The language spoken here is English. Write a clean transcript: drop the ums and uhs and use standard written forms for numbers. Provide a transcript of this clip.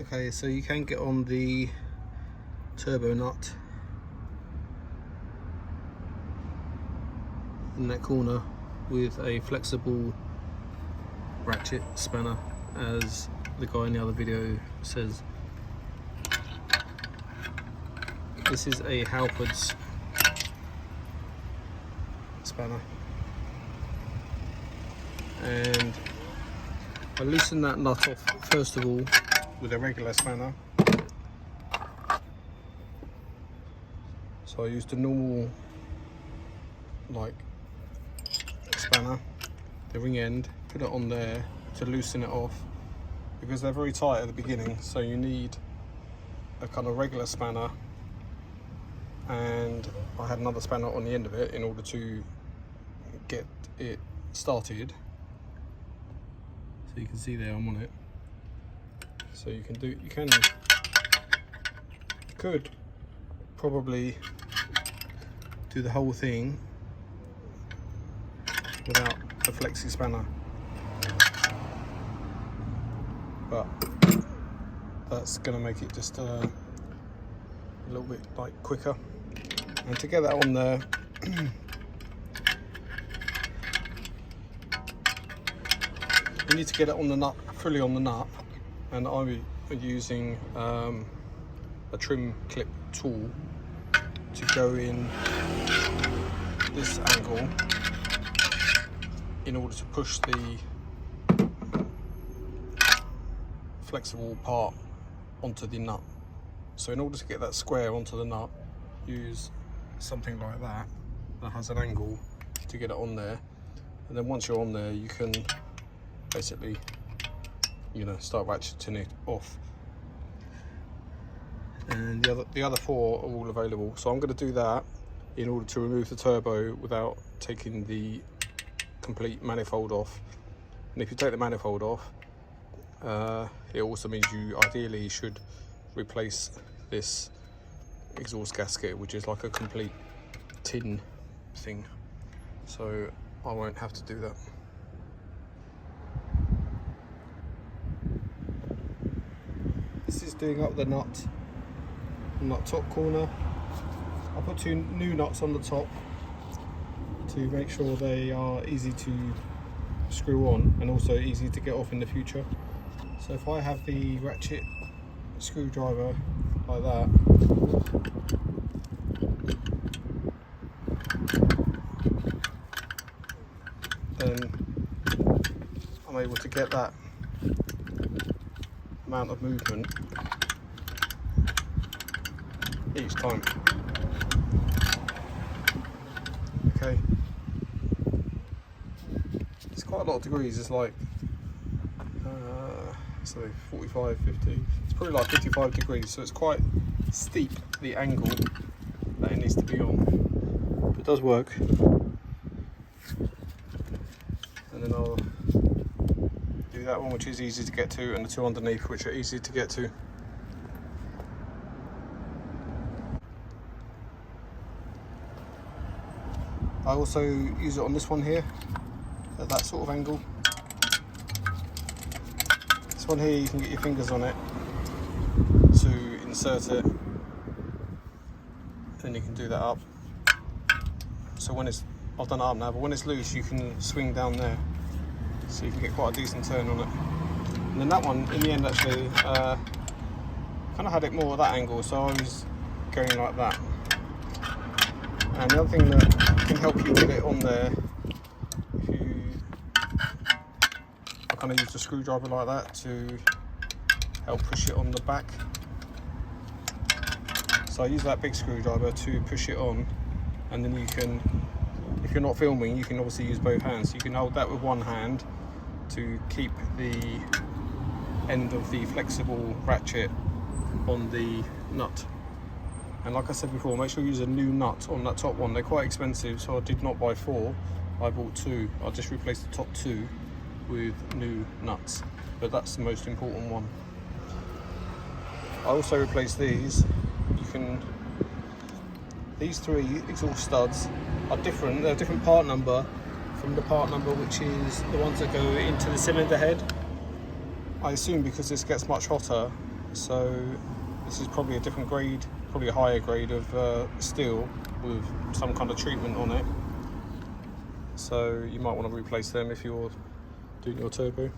Okay, so you can get on the turbo nut in that corner with a flexible ratchet spanner, as the guy in the other video says. This is a Halfords spanner, and I loosen that nut off first of all with a regular spanner. So I used a normal like spanner, the ring end, put it on there to loosen it off, because they're very tight at the beginning, so you need a kind of regular spanner, and I had another spanner on the end of it in order to get it started. So you can see there I'm on it. So you could probably do the whole thing without a flexi spanner, but that's going to make it just a little bit like quicker. And to get that on there, you need to get it on the nut, fully on the nut, and I'm using a trim clip tool to go in this angle in order to push the flexible part onto the nut. So in order to get that square onto the nut, use something like that that has an angle to get it on there, and then once you're on there you can basically, you know, start ratcheting it off. And the other four are all available. So I'm going to do that in order to remove the turbo without taking the complete manifold off. And if you take the manifold off, it also means you ideally should replace this exhaust gasket, which is like a complete tin thing. So I won't have to do that. This is doing up the nut on that top corner. I put two new nuts on the top to make sure they are easy to screw on and also easy to get off in the future. So if I have the ratchet screwdriver like that, then I'm able to get that amount of movement each time. Okay, it's quite a lot of degrees. It's like so 45, 50, it's probably like 55 degrees, so it's quite steep, the angle that it needs to be on, but it does work. And then I'll do that one, which is easy to get to, and the two underneath, which are easy to get to. I also use it on this one here, at that sort of angle. This one here, you can get your fingers on it to insert it, then you can do that up. So when it's, I've done it up now, but when it's loose you can swing down there, so you can get quite a decent turn on it. And then that one, in the end, actually, kind of had it more at that angle, so I was going like that. And the other thing that can help you get it on there, I kind of use a screwdriver like that to help push it on the back. So I use that big screwdriver to push it on, and then you can, if you're not filming, you can obviously use both hands. You can hold that with one hand to keep the end of the flexible ratchet on the nut. And like I said before, make sure you use a new nut on that top one. They're quite expensive, so I did not buy 4, I bought 2. I just replaced the top 2 with new nuts, but that's the most important one. I also replaced these. These 3 exhaust studs are different. They're a different part number from the part number which is the ones that go into the cylinder head. I assume because this gets much hotter, So this is probably a different grade, probably a higher grade of steel with some kind of treatment on it. So you might want to replace them if you're doing your turbo.